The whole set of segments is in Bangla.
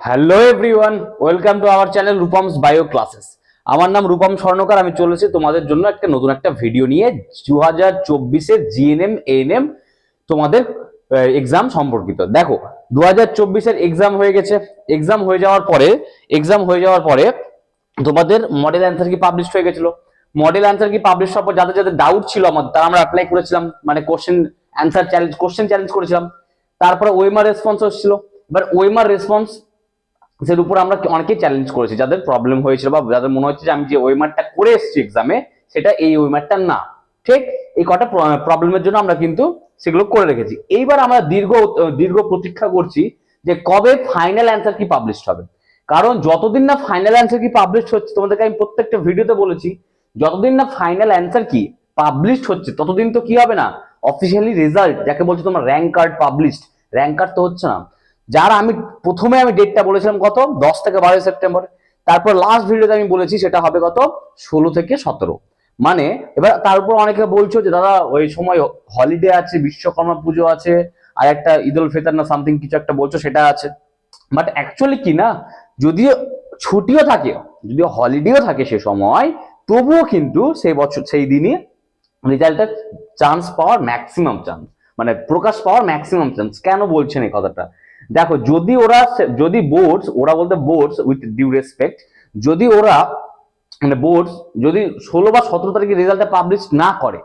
Hello everyone, welcome to our channel Rupam's bio classes. আমার নাম রূপম স্বর্ণকার। আমি চলেছি তোমাদের জন্য নতুন একটা ভিডিও নিয়ে 2024-এর জিএনএম এএনএম তোমাদের এক্সাম সম্পর্কিত। দেখো, 2024-এর এক্সাম হয়ে গেছে। এক্সাম হয়ে যাওয়ার পরে তোমাদের মডেল অ্যান্সার কি পাবলিশ হয়ে গেছিল। মডেল অ্যান্সার কি পাবলিশ হওয়ার পর যাদের যাদের ডাউট ছিল আমাদের, তারা আমরা অ্যাপ্লাই করেছিলাম, মানে কোশ্চেন চ্যালেঞ্জ করেছিলাম। তারপরে ওএমআর রেসপন্স এসেছিল। এবার ওএমআর রেসপন্স এর উপর আমরা অনেকেই চ্যালেঞ্জ করেছি, যাদের প্রবলেম হয়েছিল বা যাদের মনে হচ্ছে যে আমি যে ওয়েমারটা করে এসেছি এক্সামে সেটা এই ওয়েমারটা না। ঠিক এই কটা প্রবলেমের জন্য আমরা কিন্তু সেগুলো করে রেখেছি। এইবার আমরা দীর্ঘ প্রতীক্ষা করছি যে কবে ফাইনাল অ্যান্সার কি পাবলিশ হবে। কারণ যতদিন না ফাইনাল অ্যান্সার কি পাবলিশ হচ্ছে, তোমাদেরকে আমি প্রত্যেকটা ভিডিওতে বলেছি, যতদিন না ফাইনাল অ্যান্সার কি পাবলিশ হচ্ছে ততদিন তো কি হবে না, অফিসিয়ালি রেজাল্ট যাকে বলছো তোমার rank card published, rank card তো হচ্ছে না। যারা প্রথমে আমি ডেটটা বলেছিলাম কত, 10 থেকে 12 সেপ্টেম্বর। তারপর লাস্ট ভিডিওতে আমি বলেছি সেটা হবে কত, 16 থেকে 17। মানে এবার তার উপর অনেকে বলছো যে দাদা ওই সময় হলিডে আছে, বিশ্বকর্মা পুজো আছে, আর একটা ঈদ উল ফিতর না সামথিং কিছু একটা বলছো সেটা আছে। বাট অ্যাকচুয়ালি কি না, যদিও ছুটিও থাকে, যদিও হলিডেও থাকে সে সময়, তবুও কিন্তু সেই দিনই রেজাল্টের চান্স পাওয়ার ম্যাক্সিমাম চান্স, মানে প্রকাশ পাওয়ার ম্যাক্সিমাম চান্স। কেন বলছেন এই কথাটা? দেখো, যদি ওরা বলতে বোর্ডস উইথ ডিউ রেসপেক্ট, যদি ওরা মানে বোর্ডস যদি 16 বা 17 তারিখে রেজাল্টটা পাবলিশ না করে,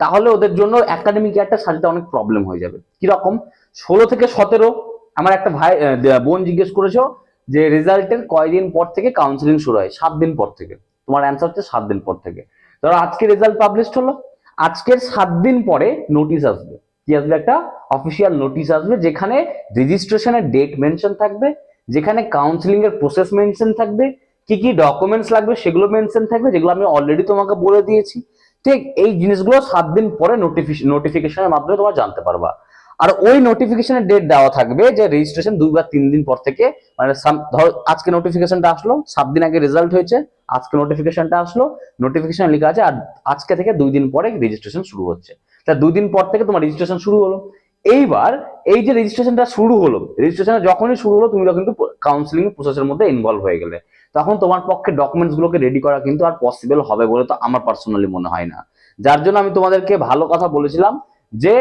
তাহলে ওদের জন্য একাডেমিক ইয়ারটা সাজাতে অনেক প্রবলেম হয়ে যাবে। কিরকম? 16 থেকে 17, আমার একটা বোন জিজ্ঞেস করেছো যে রেজাল্টের কয়দিন পর থেকে কাউন্সিলিং শুরু হয়। 7 দিন পর থেকে। তোমার অ্যান্সার হচ্ছে 7 দিন পর থেকে। ধরো আজকে রেজাল্ট পাবলিশ হলো, আজকের 7 দিন পরে নোটিশ আসবে। কি আসবে? একটা অফিসিয়াল নোটিশ আসবে, যেখানে রেজিস্ট্রেশনের ডেট মেনশন থাকবে, যেখানে কাউন্সিলিং এর প্রসেস মেনশন থাকবে, কি কি ডকুমেন্টস লাগবে সেগুলো মেনশন থাকবে, যেগুলো আমি অলরেডি তোমাকে বলে দিয়েছি। ঠিক এই জিনিসগুলো 7 দিন পরে নোটিফিকেশনের মাধ্যমে তোমরা জানতে পারবা। আর ওই নোটিফিকেশনের ডেট দেওয়া থাকবে যে রেজিস্ট্রেশন 2 বা 3 দিন পর থেকে, মানে ধর আজকে নোটিফিকেশনটা আসলো, 7 দিন আগে রেজাল্ট হয়েছে, আজকে নোটিফিকেশনটা আসলো, নোটিফিকেশন লেখা আছে আর আজকে থেকে 2 দিন পরে রেজিস্ট্রেশন শুরু হচ্ছে। তা 2 দিন পর থেকে তোমার রেজিস্ট্রেশন শুরু হলো। এইবার এই যে রেজিস্ট্রেশনটা শুরু হলো, রেজিস্ট্রেশন যখনই শুরু হলো, তুমি কিন্তু কাউন্সিলিং প্রসেসের মধ্যে ইনভলভ হয়ে গেলে, তখন তোমার পক্ষে ডকুমেন্টস গুলোকে রেডি করা কিন্তু আর পসিবল হবে বলে তো আমার পার্সোনালি মনে হয় না। যার জন্য আমি তোমাদেরকে ভালো কথা বলেছিলাম যে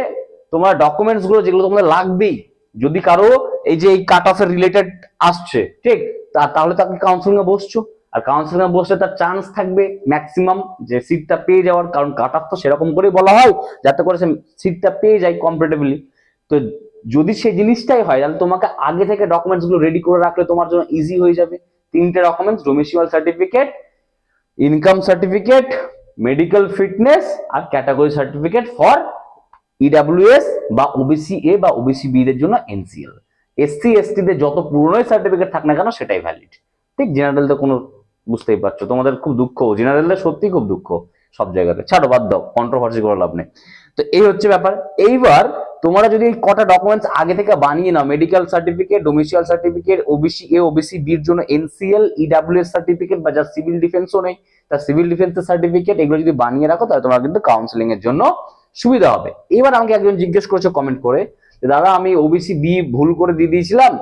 তোমার ডকুমেন্টস গুলো যেগুলো তোমাদের লাগবেই, যদি কারো এই যে এই কাট অফের রিলেটেড আসছে, ঠিক তাহলে তাকে কাউন্সিলিং এ বসছো, আর কাউন্সিলিং এ বসলে তার চান্স থাকবে ম্যাক্সিমাম যে সিটটা পেয়ে যাওয়ার, কারণ কাট অফ তো সেরকম করেই বলা হয় যাতে করে সে সিটটা পেয়ে যায় কম্পারেটিভলি। তো যদি সেই জিনিসটাই হয়, তাহলে তোমাকে আগে থেকে ডকুমেন্টস গুলো রেডি করে রাখলে তোমার জন্য ইজি হয়ে যাবে। 3টে documents: domicile certificate, income certificate, medical fitness, আর ক্যাটাগরি সার্টিফিকেট ফর ইডাব্লিউএস বা ওবিসি এ বা ওবিসি বি দের জন্য এনসিএল। এসসি এসটি দের যত পুরনোই সার্টিফিকেট থাক না কেন সেটাই ভ্যালিড। ঠিক জেনারেলদের কোনো, বুঝতেই পারছো তোমাদের খুব দুঃখ, জেনারেলদের সত্যি খুব দুঃখ সব জায়গাতে। ছাড়ো, বাদ দাও, কন্ট্রোভার্সি করে লাভ নেই। তো এই হচ্ছে ব্যাপার। এইবার তোমরা যদি কটা ডকুমেন্টস আগে থেকে বানিয়ে নাও, medical certificate, domicile certificate, OBC A OBC B এর জন্য এনসিএল, ইডাব্লিউএস সার্টিফিকেট বা যার সিভিল ডিফেন্সও নেই তার সিভিল ডিফেন্সের সার্টিফিকেট, এগুলো যদি বানিয়ে রাখো তাহলে তোমরা কিন্তু কাউন্সিলিং এর জন্য সুবিধা হবে। এবার আমাকে একজন জিজ্ঞেস করেছে কমেন্ট করে যে দাদা আমি ওবিসি বি ভুল করে দিয়ে দিয়েছিলাম,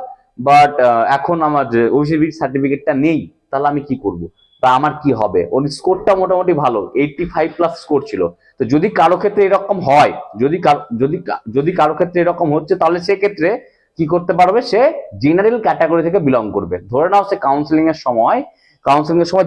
বাট এখন আমার ওবিসি বি সার্টিফিকেটটা নেই, তাহলে আমি কি করব বা আমার কি হবে? ওর স্কোরটা মোটামুটি ভালো, 85+ স্কোর ছিল। তো যদি কারো ক্ষেত্রে এরকম হয়, যদি কারো ক্ষেত্রে এরকম হচ্ছে, তাহলে সেক্ষেত্রে কি করতে পারবে? সে জেনারেল ক্যাটাগরি থেকে বিলং করবে। ধরে নাও সে কাউন্সিলিং এর সময়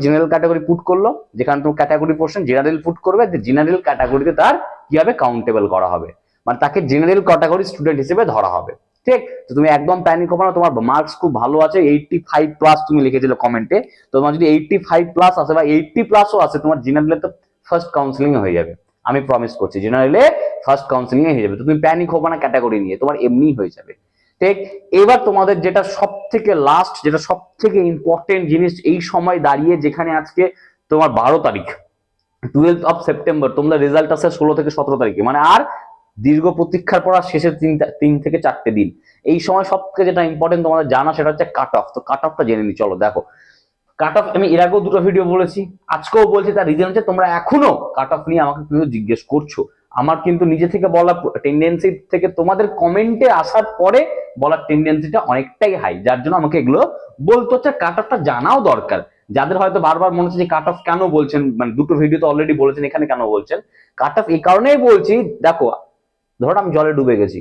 জেনারেল ক্যাটাগরি পুট করলো, যেখানে তোমার ক্যাটাগরি পোর্শন জেনারেল পুট করবে, জেনারেল ক্যাটাগরিতে তার কি হবে? কাউন্টেবল করা হবে, মানে তাকে জেনারেল ক্যাটাগরি স্টুডেন্ট হিসেবে ধরা হবে। ঠিক? তো তুমি একদম প্যানিক হবে না, তোমার মার্কস খুব ভালো আছে, 85+ তুমি লিখেছিলে কমেন্টে, তোমার যদি 85+ আসে বা 80+ও আসে, তোমার জেনারেলে তো ফার্স্ট কাউন্সিলিং হয়ে যাবে। আমি প্রমিস করছি, জেনারেলে ফার্স্ট কাউন্সিলিং হয়ে যাবে। তো তুমি প্যানিক হবে না ক্যাটাগরি নিয়ে, তোমার এমনি হয়ে যাবে। ঠিক? এবার তোমাদের যেটা সব থেকে লাস্ট, যেটা সব থেকে ইম্পর্টেন্ট জিনিস এই সময় দাঁড়িয়ে, যেখানে আজকে তোমার 12 তারিখ, 12 সেপ্টেম্বর, তোমরা রেজাল্ট আসে 16 থেকে 17 তারিখে, মানে আর দীর্ঘ প্রতীক্ষার পর শেষের 3 থেকে 4টে দিন। এই সময় সব থেকে যেটা ইম্পর্টেন্ট তোমাদের জানা, সেটা হচ্ছে কাট অফ। তো কাট অফটা জেনে নি, চলো দেখো। কাট অফ আমি এর আগেও 2টো ভিডিও বলেছি, আজকেও বলছি। তার রিজন হচ্ছে তোমরা এখনো কাট অফ নিয়ে আমাকে কিন্তু জিজ্ঞেস করছো। আমার কিন্তু নিজে থেকে বলা টেন্ডেন্সি থেকে তোমাদের কমেন্টে আসার পরে বলার টেন্ডেন্সিটা অনেকটাই হাই, যার জন্য আমাকে এগুলো বলতে হচ্ছে। কাট অফটা জানাও দরকার, যাদের হয়তো বারবার মনে হচ্ছে যে কাট অফ কেন বলছেন, মানে দুটো ভিডিও তো অলরেডি বলেছেন, এখানে কেন বলছেন কাট অফ, এই কারণেই বলছি। দেখো, ধরো আমি জলে ডুবে গেছি,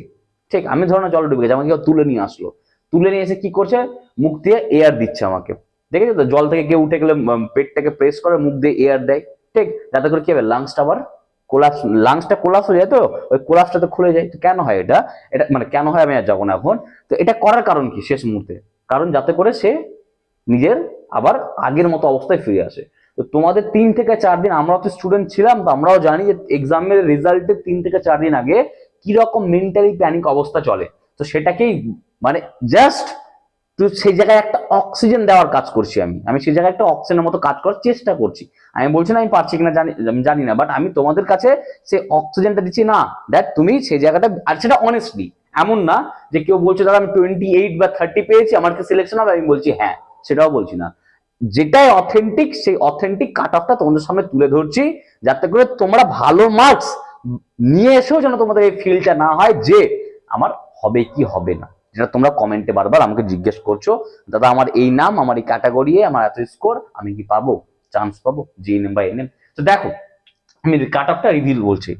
ঠিক, আমি ধরো না জলে ডুবে গেছি, আমাকে কেউ তুলে নিয়ে আসলো, তুলে নিয়ে এসে কি করছে, মুখ দিয়ে এয়ার দিচ্ছে আমাকে, দেখেছো তো, জল থেকে কেউ উঠে গেলে পেটটাকে প্রেস করে মুখ দিয়ে এয়ার দেয়, ঠিক, যাতে করে কি হবে, লাংসটা আবার কোলাপস, লাংসটা কোলাপস হয়ে যায়, তো ওই কোলাপসটা তো খুলে যায়। তো কেন হয় এটা, এটা মানে কেন হয় আমি আর যাবো না এখন। তো এটা করার কারণ কি শেষ মুহূর্তে, কারণ যাতে করে সে নিজের আবার আগের মতো অবস্থায় ফিরে আসে। তো তোমাদের 3 থেকে 4 দিন, আমরা তো স্টুডেন্ট ছিলাম, তো আমরাও জানি যে এক্সামের রেজাল্টের 3 থেকে 4 দিন আগে কিরকম মেন্টালি প্যানিক অবস্থা চলে। তো সেটাকেই মানে জাস্ট তো সেই জায়গায় একটা অক্সিজেন দেওয়ার কাজ করছি আমি, আমি সেই জায়গায় একটা অক্সিজেনের মতো কাজ করার চেষ্টা করছি। আমি বলছি না আমি পারছি কিনা, আমি জানি না, বাট আমি তোমাদের কাছে সেই অক্সিজেনটা দিচ্ছি না, দ্যাট তুমি সেই জায়গাটা, আর সেটা অনেস্টলি, এমন না যে কেউ বলছে দাদা আমি 28 বা 30 পেয়েছি, আমার কি সিলেকশন হবে, আমি বলছি হ্যাঁ, সেটাও বলছি না। যেটাই অথেন্টিক, সেই অথেন্টিক কাট অফটা তোমাদের সামনে তুলে ধরছি, যাতে করে তোমরা ভালো মার্কস নিয়ে এসেও যেন তোমাদের এই ফিলটা না হয় যে আমার হবে কি হবে না, যেটা তোমরা কমেন্টে বারবার আমাকে জিজ্ঞেস করছো, দাদা আমার এই নাম, আমার এই ক্যাটাগরি, আমার এত স্কোর, আমি কি পাবো, চান্স পাবো জিএনএম বা এনএম। তো দেখো আমি কাট অফটা রিভিল বলছি,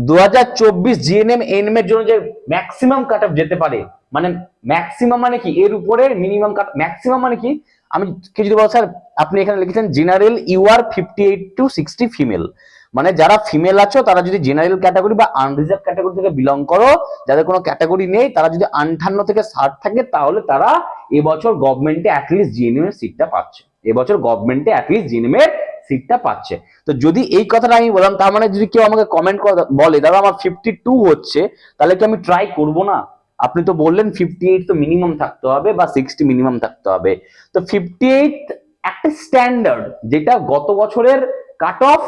2024 জিএনএম এনএম এর জন্য যে ম্যাক্সিমাম কাট অফ যেতে পারে, মানে ম্যাক্সিমাম মানে কি, এর উপরে মিনিমাম কাট, ম্যাক্সিমাম মানে কি, আমি কি যদি বলো স্যার, আপনি এখানে লিখেছেন জেনারেল ইউআর 58 to 60 ফিমেল, মানে যারা ফিমেল আছো তারা যদি জেনারেল ক্যাটাগরি বা আনরিজার্ভ ক্যাটাগরি থেকে বিলং করো, যাদের কোনো ক্যাটাগরি নেই, তারা যদি 58 থেকে 60 থাকে, তাহলে তারা এবছর গভর্নমেন্টে অ্যাটলিস্ট জিএনএম এর সিটটা পাচ্ছে, এবছর গভর্নমেন্টে অ্যাটলিস্ট জিএনএম এর সিটটা পাচ্ছে। তো যদি এই কথাটা আমি বললাম, তার মানে যদি কেউ আমাকে কমেন্ট বলে দাদা আমার 52 হচ্ছে, তাহলে কি আমি ট্রাই করব না? আপনি তো বললেন 58 তো মিনিমাম থাকতে হবে বা 60 মিনিমাম থাকতে হবে, তো 58 একটা স্ট্যান্ডার্ড, যেটা গত বছরের কাট অফ,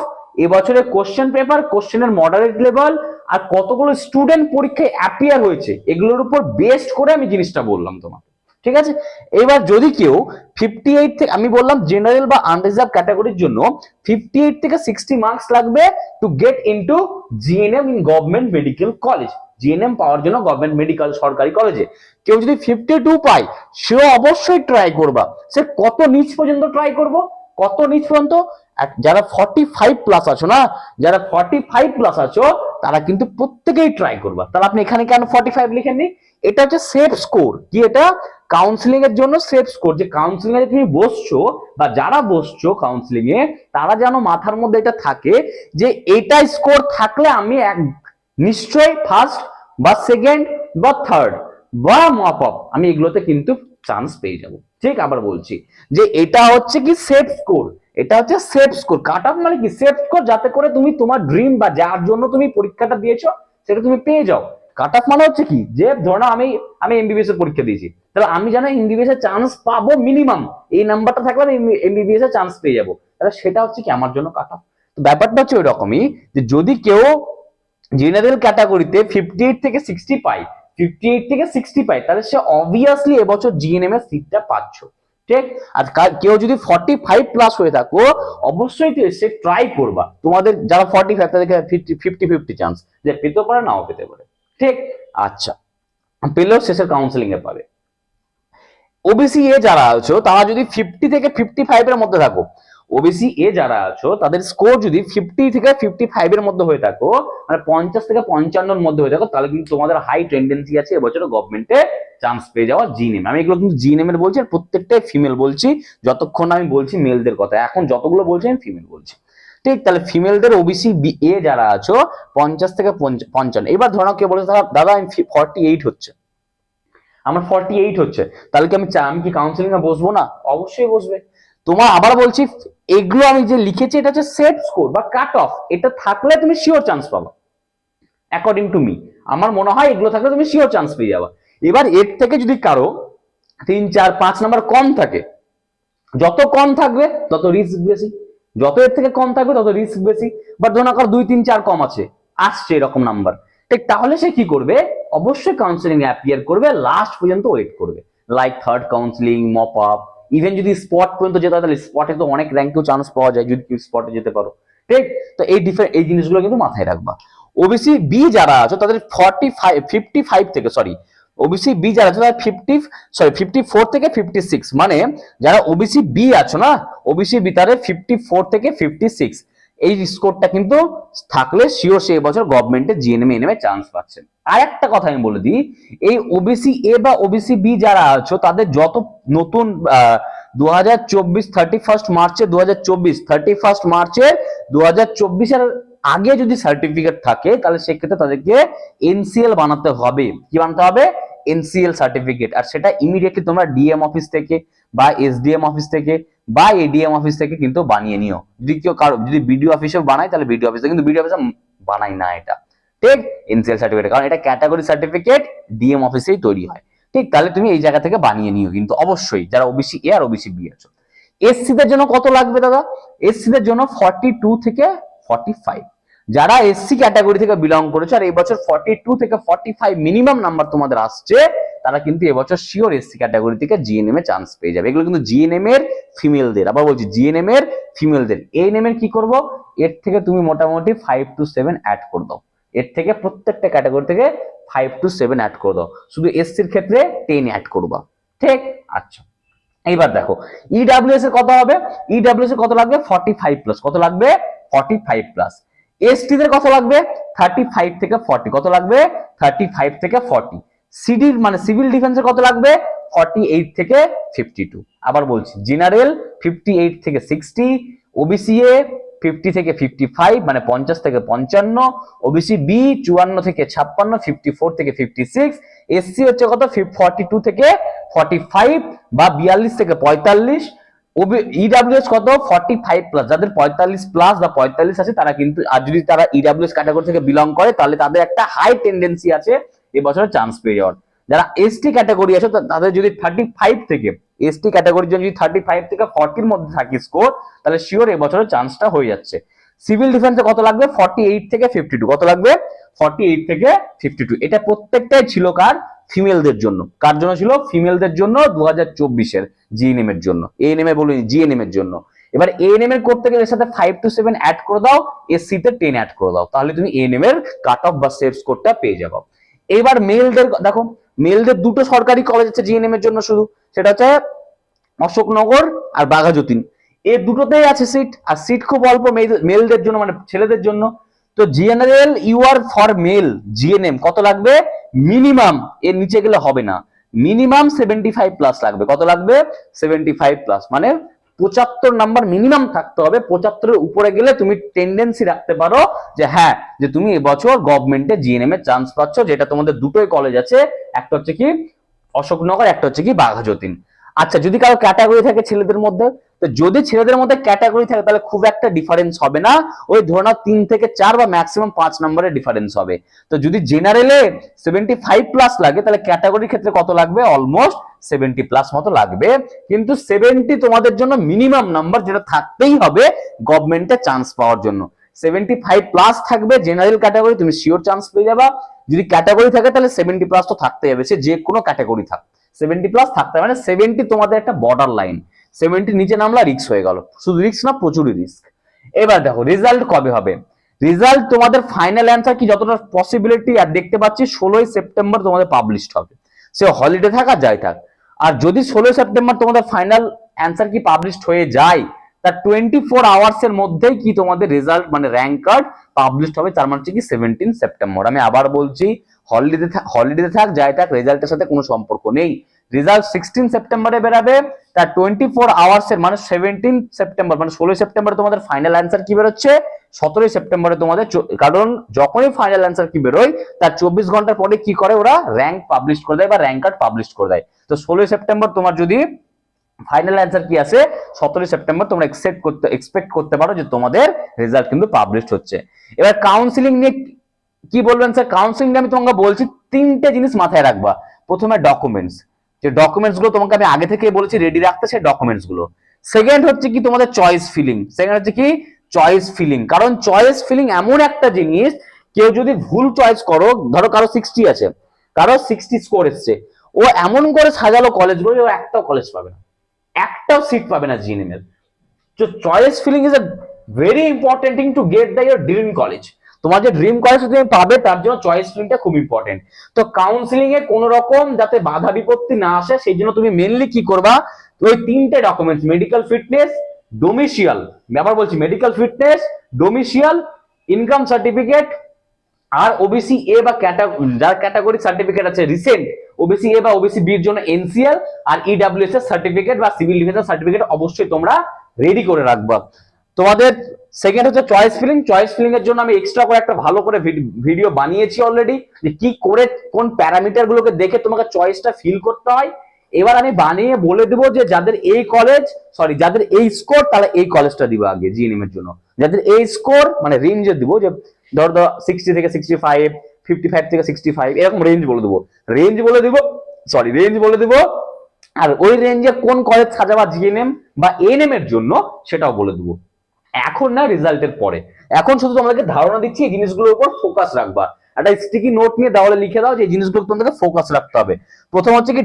এবছরের কোশ্চেন পেপার, কোশ্চেনের মডারেট লেভেল, আর কতগুলো স্টুডেন্ট পরীক্ষায় অ্যাপিয়ার হয়েছে, এগুলোর উপর বেস্ট করে আমি জিনিসটা বললাম তোমাকে, ঠিক আছে। এবার যদি কেউ 58 থেকে, আমি বললাম জেনারেল বা আনরিজার্ভ ক্যাটাগরির জন্য 58 থেকে 60 মার্কস লাগবে to get into GNM in government medical college, GNM পাওয়ার জন্য গভর্নমেন্ট মেডিকেল সরকারি কলেজে। কেউ যদি 52 পায়, সেও অবশ্যই ট্রাই করবা, সে কত নিচ পর্যন্ত ট্রাই করব, কত নিচ পর্যন্ত, যারা 45 প্লাস আছো না, যারা 45 প্লাস আছো, তারা কিন্তু প্রত্যেকেই ট্রাই করবা। তাহলে আপনি এখানে কেন 45 লিখেননি? এটা হচ্ছে সেফ স্কোর, কি এটা কাউন্সিলিং এর জন্য সেফ স্কোর, যে কাউন্সিলিং এ তুমি বসছো বা যারা বসছো কাউন্সিলিং এ, তারা যেন মাথার মধ্যে এটা থাকে যে এটা স্কোর থাকলে আমি এক নিশ্চয়ই ফার্স্ট বা সেকেন্ড বা থার্ড বা মপ আপ, আমি এগুলোতে কিন্তু চান্স পেয়ে যাব। ঠিক, আবার বলছি যে এটা হচ্ছে কি সেফ স্কোর, এটা হচ্ছে সেফ স্কোর। কাট অফ মানে কি সেফ স্কোর, যাতে করে তুমি তোমার ড্রিম বা যার জন্য তুমি পরীক্ষাটা দিয়েছো সেটা তুমি পেয়ে যাও। কাট অফ মানে হচ্ছে কি, যে ধরো আমি আমি এমবিবিএস এর পরীক্ষা দিয়েছি, তাহলে আমি জানো এমবিবিএস এর চান্স পাবো মিনিমাম, এই নাম্বারটা থাকলে আমি এমবিবিএস এর চান্স পেয়ে যাবো, তাহলে সেটা হচ্ছে কি আমার জন্য কাট অফ। তো ব্যাপারটা হচ্ছে ওই রকমই, যে যদি কেউ জেনারেল ক্যাটাগরিতে 58 থেকে 60 পায়, 58 থেকে 60 পায়, তাহলে সে অবভিয়াসলি এবছর জিএনএম এর সিটটা পাচ্ছ, ঠিক। আর কেউ যদি 45 প্লাস হয়ে থাকো, অবশ্যই সে ট্রাই করবা, তোমাদের যারা 45 তাদেরকে 50-50 চান্স যে পেতে পারে, নাও পেতে পারে, ঠিক। আচ্ছা, পেলেও শেষের কাউন্সিলিং এ পাবে। ওবিসি এ যারা আছো, তারা যদি 50 থেকে 55 এর মধ্যে থাকো, ওবিসি এ যারা আছো তাদের স্কোর যদি 50 থেকে 55 এর মধ্যে হয়ে থাকো, মানে 50 থেকে 55 এর মধ্যে হয়ে থাকো, তাহলে কিন্তু তোমাদের হাই টেন্ডেন্সি আছে এবছর গভর্নমেন্টে চান্স পেয়ে যাওয়া জিএনএম। আমি এগুলো কিন্তু জিএনএম এর বলছি, আর প্রত্যেকটাই ফিমেল বলছি, যতক্ষণ আমি বলছি মেলদের কথা, এখন যতগুলো বলছি আমি ফিমেল বলছি, ঠিক। তাহলে ফিমেলদের ওবিসি এ যারা আছো 50 থেকে 55, এবার ধরো কেউ বলে দাদা আমি 48 হচ্ছে, আমার 48 হচ্ছে, তাহলে কি আমি কি কাউন্সিলিং এ বসবো না? অবশ্যই বসবে। তোমার আবার বলছি, এগুলো আমি যে লিখেছি এটা হচ্ছে সেট স্কোর বা কাট অফ, এটা থাকলে তুমি শিওর চান্স পাবা, অ্যাকর্ডিং টু মি। আমার মনে হয় এগুলো থাকলে তুমি শিওর চান্স পেয়ে যাবা। এবার এর থেকে যদি কারো 3, 4, 5 নাম্বার কম থাকে, যত কম থাকবে তত রিস্ক বেশি, যত এর থেকে কম থাকবে তত রিস্ক বেশি। বাট ধরুন কারো 2, 3, 4 কম আছে, আসছে এরকম নাম্বার, ঠিক, তাহলে সে কি করবে, অবশ্যই কাউন্সিলিং এ অ্যাপিয়ার করবে, লাস্ট পর্যন্ত ওয়েট করবে, like third counselling, mop up, even যদি স্পট পর্যন্ত যেতে হয়, তাহলে স্পটে তো অনেক র্যাঙ্কেও চান্স পাওয়া যায়, যদি স্পটে যেতে পারো, ঠিক। তো এই জিনিসগুলো কিন্তু মাথায় রাখবা। ওবিসি বি যারা আছে তাদের 55 থেকে, সরি, ওবিসি বি যারা আছে তারা 54 থেকে 56, মানে যারা ওবিসি বি আছো না, ওবিসি বি তারে 54 থেকে 56 এই স্কোরটা কিন্তু থাকলে শিওর সেই বছর গভর্নমেন্টে জিএনএম এনএম চান্স পাচ্ছেন। আর একটা কথা আমি বলে দিই, এই ওবিসি এ বা ওবিসি বি যারা আছো তাদের যত নতুন 2024 31 মার্চে 2024 31 মার্চে 2024 আগে যদি সার্টিফিকেট থাকে তাহলে সেক্ষেত্রে তাদেরকে এনসিএল বানাতে হবে। কি বানাতে হবে? NCL certificate. আর সেটা ইমিডিয়েটলি তোমরা ডিএম অফিস থেকে বা এসডিএম অফিস থেকে বা এডিএম অফিস থেকে কিন্তু বানিয়ে নিও। যদি কেউ কারো যদি বিডিও অফিসে বানায় তাহলে বিডিও অফিসে, কিন্তু বিডিও অফিসে বানাই না এটা, ঠিক? এনসিএল সার্টিফিকেট, কারণ এটা ক্যাটাগরি সার্টিফিকেট ডিএম অফিসেই তৈরি হয়, ঠিক? তাহলে তুমি এই জায়গা থেকে বানিয়ে নিও কিন্তু অবশ্যই, যারা ওবিসি এ আর ওবিসি বি আছো। এসসি দের জন্য কত লাগবে দাদা? এসসি দের জন্য 42 থেকে 45। যারা এসসি ক্যাটাগরি থেকে বিলং করেছে আর এই বছর 42 থেকে 45 মিনিমাম নাম্বার তোমাদের আসছে, তারা কিন্তু এবছর শিওর এসসি ক্যাটাগরি থেকে জিএনএম এ চান্স পেয়ে যাবে। এগুলো কিন্তু জিএনএম এর ফিমেলদের, আবার বলছি জিএনএম এর ফিমেলদের। এএনএম এর কি করব? এর থেকে তুমি মোটামুটি 5 to 7 অ্যাড করে দাও, এর থেকে প্রত্যেকটা ক্যাটাগরি থেকে 5 to 7 অ্যাড করে দাও, শুধু এসসির ক্ষেত্রে 10 অ্যাড করবা, ঠিক? আচ্ছা, এইবার দেখো ইডব্লিউএস এর কত হবে? ইডব্লিউএস এর কত লাগবে? 45 প্লাস। কত লাগবে? 45 প্লাস। এসটি দের কত লাগবে? 35 থেকে 40। কত লাগবে? 35 থেকে 40। সিডি মানে সিভিল ডিফেন্সের কত লাগবে? 48 থেকে 52। আবার বলছি, জেনারেল 58 থেকে 60, ওবিসি এ 50 থেকে 55 মানে 50 থেকে 55, ওবিসি বি 54 থেকে 56, 54 থেকে 56, এসসি হচ্ছে কত? 42 থেকে 45 বা 42 থেকে 45, ইডব্লিউএস কত? 45 প্লাস। যাদের 45 প্লাস বা 45 আছে তারা কিন্তু, আর যদি তারা ইডব্লিউএস ক্যাটাগরি থেকে বিলং করে তাহলে তাদের একটা হাই টেন্ডেন্সি আছে এবছর চান্স পেয়ে যাওয়ার। যারা এসটি ক্যাটাগরি আছে তাদের যদি 35 থেকে, এসটি ক্যাটাগরির জন্য যদি 35 থেকে 40 এর মধ্যে থাকে স্কোর, তাহলে শিওর এবছরের চান্সটা হয়ে যাচ্ছে। সিভিল ডিফেন্সে কত লাগবে? 48 থেকে 52। কত লাগবে? 48 থেকে 52। এটা প্রত্যেকটাই ছিল কার? ফিমেলদের জন্য। কার জন্য ছিল? ফিমেলদের জন্য 2024 এর জিএনএম এর জন্য। এএনএম এ বলিনি, জিএনএম এর জন্য। এবার এএনএম এর করতে গেলে এর সাথে 5 to 7 অ্যাড করে দাও, এসসি তে 10 অ্যাড করে দাও, তাহলে তুমি এএনএম এর কাট অফ বা সেভ স্কোরটা পেয়ে যাবে। এবার মেলদের দেখো, মেলদের দুটো সরকারি কলেজ আছে জিএনএম এর জন্য শুধু, সেটা হচ্ছে অশোকনগর আর বাঘাযতীন। এই দুটোতেই আছে সিট, আর সিট খুব অল্প মেলদের জন্য, মানে ছেলেদের জন্য। তো general UR for male GNM কত লাগবে? মিনিমাম, এর নিচে গেলে হবে না, মিনিমাম 75 প্লাস লাগবে। কত লাগবে? 75 প্লাস, মানে 75 নাম্বার মিনিমাম থাকতে হবে। 75 এর উপরে গেলে তুমি টেন্ডেন্সি রাখতে পারো যে হ্যাঁ, যে তুমি এবছর গভর্নমেন্টে জিএনএম এর চান্স পাচ্ছ, যেটা তোমাদের দুটোই কলেজ আছে, একটা হচ্ছে কি অশোকনগর, একটা হচ্ছে কি বাঘাযতীন। আচ্ছা, যদি কারো ক্যাটাগরি থাকে ছেলেদের মধ্যে, তো যদি ছেলেদের মধ্যে ক্যাটাগরি থাকে তাহলে খুব একটা ডিফারেন্স হবে না, ওই ধরে নাও 3 থেকে 4 বা ম্যাক্সিমাম 5 নম্বরের ডিফারেন্স হবে। তো যদি জেনারেলে 75 প্লাস লাগে তাহলে ক্যাটাগরির ক্ষেত্রে কত লাগবে? অলমোস্ট 70 প্লাস মতো লাগবে। কিন্তু 70 তোমাদের জন্য মিনিমাম নাম্বার, যেটা থাকতেই হবে গভর্নমেন্টে চান্স পাওয়ার জন্য। 75 প্লাস থাকবে জেনারেল ক্যাটাগরি, তুমি শিওর চান্স পেয়ে যাবা। যদি ক্যাটাগরি থাকে তাহলে 70 প্লাস তো থাকতে হবে, সে যে কোনো ক্যাটাগরি থাক 70 প্লাস থাকতে হবে। মানে 70 তোমাদের একটা বর্ডার লাইন, 70 নিচে নামলা রিস্ক হয়ে গেল। শুধু রিস্ক না, প্রচুরই রিস্ক। এবার দেখো রেজাল্ট কবে হবে? রেজাল্ট তোমাদের ফাইনাল অ্যান্সার কি যতটা পসিবিলিটি আর দেখতে পাচ্ছি 16 সেপ্টেম্বর তোমাদের পাবলিশড হবে, সে হলিডে থাক আর যাই থাক। আর যদি 16 সেপ্টেম্বর তোমাদের ফাইনাল অ্যান্সার কি পাবলিশড হয়ে যায়, তার 24 আওয়ার্স এর মধ্যেই কি তোমাদের রেজাল্ট মানে র্যাঙ্ক কার্ড পাবলিশড হবে। তার মানে হচ্ছে কি 17 সেপ্টেম্বর। আমি আবার বলছি, হলিডে থাক যাই থাক, রেজাল্টের সাথে কোনো সম্পর্ক নেই। রেজাল্ট 16 সেপ্টেম্বরে বেরাবে, তার 24 আওয়ার্স এর মানে 17 সেপ্টেম্বর, মানে 16 সেপ্টেম্বর তোমাদের ফাইনাল অ্যান্সার কি বেরোচ্ছে, 17 সেপ্টেম্বরে তোমাদের, কারণ যখনই ফাইনাল অ্যান্সার কি বেরোয় তার 24 ঘন্টার পরে কি করে ওরা র্যাঙ্ক পাবলিশ করে দেয় বা র্যাঙ্ক কার্ড পাবলিশ করে দেয়। তো 16 সেপ্টেম্বর তোমার যদি ফাইনাল অ্যান্সার কি আসে, 17 সেপ্টেম্বর তোমরা এক্সপেক্ট করতে পারো যে তোমাদের রেজাল্ট কিন্তু পাবলিশ হচ্ছে। এবার কাউন্সিলিং নিয়ে কি বলবেন স্যার? কাউন্সিলিং নিয়ে আমি তোমাকে বলছি, 3টে জিনিস মাথায় রাখবা। প্রথমে ডকুমেন্টস, যে ডকুমেন্টস গুলো তোমাকে আমি আগে থেকে বলেছি রেডি রাখতে, সেই ডকুমেন্টস গুলো। সেকেন্ড হচ্ছে কি তোমাদের চয়েস ফিলিং, সেকেন্ড হচ্ছে কি চয়েস ফিলিং। কারণ চয়েস ফিলিং এমন একটা জিনিস, কেউ যদি ভুল চয়েস করো, ধরো কারো 60 আছে, কারো 60 স্কোর এসছে, ও এমন করে সাজালো কলেজগুলো ও একটাও কলেজ পাবে না, একটাও সিট পাবে না জিএনএম এর। So choice filling is a very important thing to get the your dream college. তোমার যে ড্রিম কলেজ তুমি পাবে তার জন্য চয়েস ফিলিংটা খুব ইম্পর্টেন্ট। তো কাউন্সিলিং এ কোনো রকম যাতে বাধা বিপত্তি না আসে সেই জন্য তুমি মেনলি কি করবা, ওই তিনটে ডকুমেন্টস মেডিকেল ফিটনেস, ডোমিসিয়াল, আমি আবার বলছি medical fitness, domicile, income certificate, আর ওবিসি এ বা যার ক্যাটাগরি সার্টিফিকেট আছে রিসেন্ট ওবিসি এ বা ওবিসি বি এর জন্য এনসিএল আর ইডব্লিউএস এর সার্টিফিকেট বা সিভিল ডিফেন্স সার্টিফিকেট অবশ্যই তোমরা রেডি করে রাখবা। তোমাদের সেকেন্ড হচ্ছে চয়েস ফিলিং। চয়েস ফিলিং এর জন্য আমি এক্সট্রা করে একটা ভালো করে ভিডিও বানিয়েছি অলরেডি, যে কি করে কোন প্যারামিটার গুলোকে দেখে তোমাকে চয়েসটা ফিল করতে হয়। এবার আমি বানিয়ে বলে দেবো যে যাদের এই কলেজ, সরি যাদের এই স্কোর তাহলে এই কলেজটা দিবা আগে জিএনএম এর জন্য। যাদের এই স্কোর মানে রেঞ্জে দিব, যে ধর 60 থেকে 65, 55 থেকে 65 এরকম রেঞ্জ বলে দেবো, রেঞ্জ বলে দেবো। আর ওই রেঞ্জে কোন কলেজ সাজাবা জিএনএম বা এএনএম এর জন্য সেটাও বলে দেবো। এখন না রেজাল্টের পরে, এখন শুধু তোমাদেরকে ধারণা দিচ্ছি এই জিনিসগুলোর উপর ফোকাস রাখবা। একটা স্টিকি নোট নিয়ে দেওয়ালে লিখে দাও যে এই জিনিসগুলো তোমাদেরকে ফোকাস রাখতে হবে। প্রথম হচ্ছে কি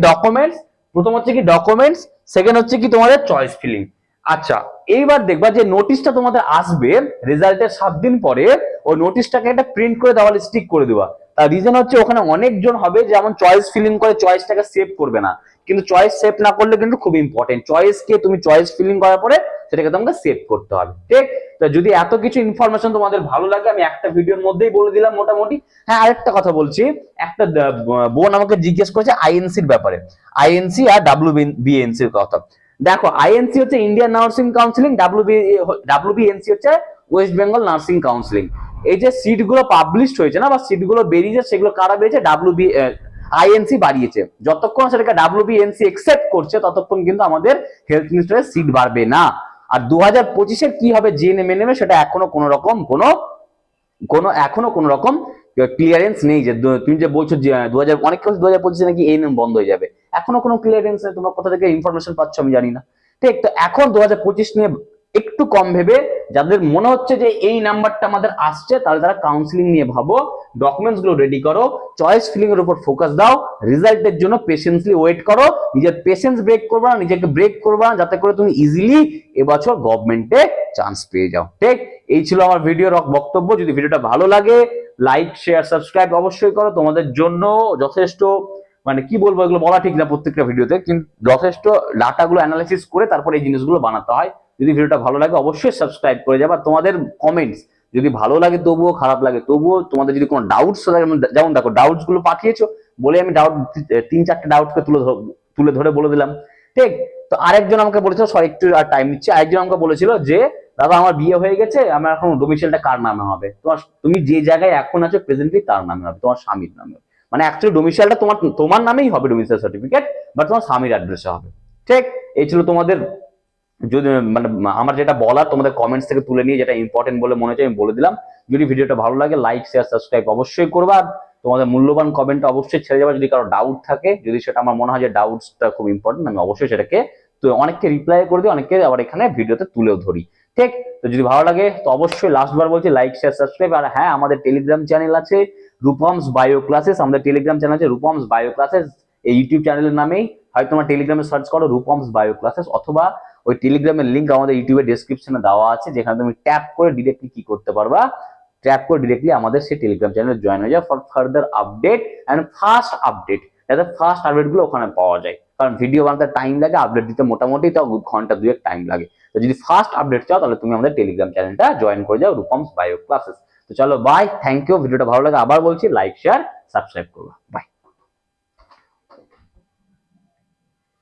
ডকুমেন্টস, সেকেন্ড হচ্ছে কি তোমাদের চয়েস ফিলিং। আচ্ছা, এইবার দেখবা যে নোটিশটা তোমাদের আসবে রেজাল্টের 7 দিন পরে, ওই নোটিশটাকে একটা প্রিন্ট করে দেওয়ালে স্টিক করে দেওয়া। তার রিজন হচ্ছে ওখানে অনেকজন হবে যেমন চয়েস ফিলিং করে চয়েসটাকে সেভ করবে না, কিন্তু চয়েস সেভ না করলে কিন্তু খুব ইম্পর্টেন্ট, চয়েসকে তুমি চয়েস ফিলিং করার পরে সেটাকে তোমাকে সেভ করতে হবে। ঠিক, তো যদি এত কিছু ইনফরমেশন তোমাদের ভালো লাগে আমি একটা ভিডিওর মধ্যেই বলে দিলাম মোটামুটি। হ্যাঁ, আরেকটা কথা বলছি, একটা বোন আমাকে জিজ্ঞেস করেছে আইএনসির ব্যাপারে, আইএনসি আর ডাব্লিউবিএনসির কথা। দেখো, আইএনসি হচ্ছে ইন্ডিয়ান নার্সিং কাউন্সিলিং, ডাব্লিউবিএনসি হচ্ছে ওয়েস্ট বেঙ্গল নার্সিং কাউন্সিলিং। এই যে সিটগুলো পাবলিশড হয়েছে না বা সিটগুলো বেরিয়েছে, সেগুলো কারা বেরিয়েছে, আইএনসি বাড়িয়েছে। যতক্ষণ সেটাকে ডাব্লিউবিএনসি একসেপ্ট করছে ততক্ষণ কিন্তু আমাদের হেলথ মিনিস্ট্রির সিট বাড়বে না। আর 2025-এর কি হবে জিএনএম এনএম সেটা এখনো কোনো রকম ক্লিয়ারেন্স নেই। যে তুমি যে বলছো যে অনেক কিছু 2025-এ নাকি এএনএম বন্ধ হয়ে যাবে, এখনো কোনো ক্লিয়ারেন্স নেই। তোমরা কোথা থেকে ইনফরমেশন পাচ্ছ আমি জানি না। ঠিক, তো এখন 2025 নিয়ে একটু কম ভেবে, যাদের মনে হচ্ছে যে এই নাম্বারটা আমাদের আসছে তাহলে তারা কাউন্সিলিং নিয়ে ভাবো, ডকুমেন্টস গুলো রেডি করো, চয়েস ফিলিং এর উপর ফোকাস দাও, রেজাল্টের জন্য পেশেন্সলি ওয়েট করো, নিজের পেশেন্স ব্রেক করবা না, নিজেকে ব্রেক করবা না, যাতে করে তুমি ইজিলি এবছর গভর্নমেন্টে চান্স পেয়ে যাও। ঠিক, এই ছিল আমার ভিডিওর বক্তব্য। যদি ভিডিওটা ভালো লাগে লাইক শেয়ার সাবস্ক্রাইব অবশ্যই করো। তোমাদের জন্য যথেষ্ট, মানে কি বলবো, এগুলো বলা ঠিক না প্রত্যেকটা ভিডিওতে, কিন্তু যথেষ্ট ডাটাগুলো অ্যানালাইসিস করে তারপর এই জিনিসগুলো বানাতে হয়। যদি ভিডিওটা ভালো লাগে অবশ্যই সাবস্ক্রাইব করে যাবা। তোমাদের কমেন্টস যদি ভালো লাগে তবুও, খারাপ লাগে তবুও, তোমাদের যদি কোনো ডাউটস থাকে, যেমন দেখো ডাউটস গুলো পাঠিয়েছো বলে আমি ডাউট 3-4টে ডাউটকে তুলে ধরে বলে দিলাম। ঠিক, তো আরেকজন আমাকে বলেছিল, সরি একটু আর টাইম নিচ্ছে, আরেকজন আমাকে বলেছিল যে দাদা আমার বিয়ে হয়ে গেছে, আমার এখন ডোমিসাইলটা কার নামে হবে? তুমি যে জায়গায় এখন আছো প্রেজেন্টলি তার নামে হবে, তোমার স্বামীর নামে। মানে অ্যাকচুয়ালি ডোমিসাইলটা তোমার নামেই হবে, ডোমিসাইল সার্টিফিকেট, বাট তোমার স্বামীর অ্যাড্রেসে হবে। ঠিক, এই ছিল তোমাদের, যদি মানে আমার যেটা বলার তোমাদের কমেন্টস থেকে তুলে নিয়ে যেটা ইম্পর্টেন্ট বলে মনে হচ্ছে আমি বলে দিলাম। যদি ভিডিওটা ভালো লাগে লাইক শেয়ার সাবস্ক্রাইব অবশ্যই করবা। তোমাদের মূল্যবান কমেন্টটা অবশ্যই ছেড়ে যাবে যদি কারো ডাউট থাকে, যদি সেটা আমার মনে হয় যে ডাউটসটা খুব ইম্পর্টেন্ট, আমি অবশ্যই সেটাকে তো অনেককে রিপ্লাই করে দিই, অনেককে আবার এখানে ভিডিওতে তুলেও ধরি। ঠিক, তো যদি ভালো লাগে তো অবশ্যই লাস্টবার বলছি লাইক শেয়ার সাবস্ক্রাইব। আর হ্যাঁ, আমাদের টেলিগ্রাম চ্যানেল আছে রূপমস বায়ো ক্লাসেস, আমাদের টেলিগ্রাম চ্যানেল আছে রূপমস বায়ো ক্লাসেস, এই ইউটিউব চ্যানেলের নামেই হয়তো তোমার টেলিগ্রামে সার্চ করো রূপমস বায়ো ক্লাসেস, অথবা ওই টেলিগ্রামের লিঙ্ক আমাদের ইউটিউবের ডেসক্রিপশনে দেওয়া আছে, যেখানে তুমি ট্যাপ করে ডিরেক্টলি কি করতে পারবা, ট্যাপ করে ডিরেক্টলি আমাদের সেই টেলিগ্রাম চ্যানেলে জয়েন হয়ে যাও for further update and fast update, যাতে ফাস্ট আপডেট গুলো ওখানে পাওয়া যায়। কারণ ভিডিও বানাতে টাইম লাগে, আপডেট দিতে মোটামুটি তাও ঘন্টা 2-1 টাইম লাগে। তো যদি ফাস্ট আপডেট চাও তাহলে তুমি আমাদের টেলিগ্রাম চ্যানেলটা জয়েন করে যাও রূপমস বায়ো ক্লাসেস। তো চলো বাই, থ্যাংক ইউ। ভিডিওটা ভালো লাগে আবার বলছি লাইক শেয়ার সাবস্ক্রাইব করবা, বাই।